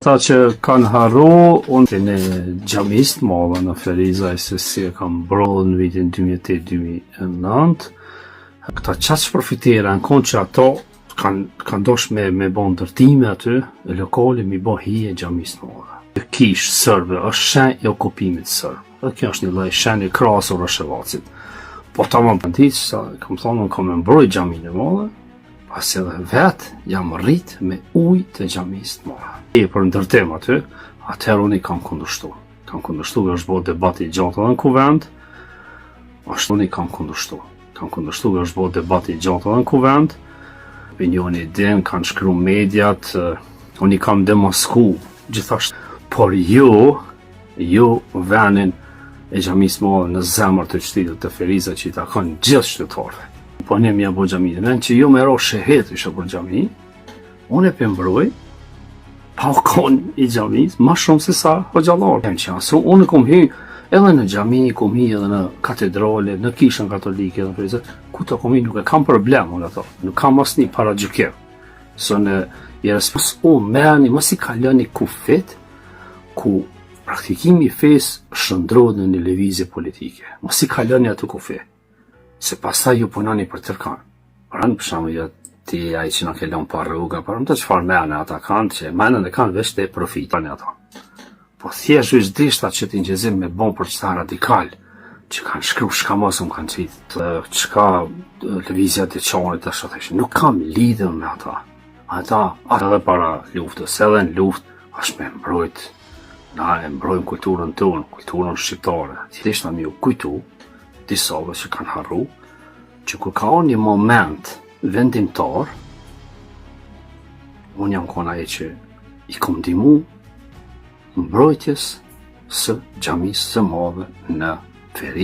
ata që kanë harru, unë në xhamis të madhe në Feriza se si e kam mbrojtur në vitin 2008-2009. Këta qaç përfitera në konë që ato kanë dosh me bo ndërtime aty, e lokale mi bo hije xhamis të madhe. Kish sërbe, është shenjë e okupimit sërbe. Dhe kjo është një lloj shenjë krahasore Rashevacit. Po ta më bandit, sa kam thonë unë kam mbrojt xhamin e madhe, pas edhe vetë jam rrit me ujë të xhamis të madhe. E për ndërtim aty, atëherë unë i kam kundërshtu. Kam kundërshtu, është bërë debati i gjatë edhe në kuvend, ashtu unë i kam kundërshtu. Kam kundërshtu, është bërë debati i gjatë edhe në kuvend, opinioni dim, kanë shkru mediat, unë i kam demasku gjithashtu. Por ju venin e xhamis madhe në zemër të qytetit të Feriza që i takon gjithë qytetarëve. Po ne mja bo xhami, vend që ju me ro shehet isha për xhami, unë e pëmbroj, pa u konë i xhamis, ma shumë se sa hoxhallar. Unë kom hy edhe në xhami, kom hy edhe në katedrale, në kishën katolike dhe në Feriza, ku të kom hy nuk e kam problem, unë ato, nuk kam asni paragjykim. So në jerës merrni, mos i kaloni kufit, ku praktikimi i fesë shndrohet në një lëvizje politike. Mos i kaloni atë kufi, se pastaj ju punoni për tërkan. Për shembull, jo ti ai që na ke lënë pa rruga, për të çfarë mëna ata kanë, që mënën e kanë veç të profitoni ato. Po thjesht është drishta që ti ngjezim me bon për çfarë radikal, që kanë shkruar shkamosum kanë thit, çka lëvizja të çonit tash atë. Nuk kam lidhje me ata. Ata edhe para luftës, edhe në luftë, është me mbrojt. Na e mbrojmë kulturën tonë, kulturën shqiptare. Thjesht na u kujtu disave që kanë harru, që kur ka një moment vendimtar, unë jam kona e që i kom ndihmu mbrojtjes së xhamisë së madhe në Feriza.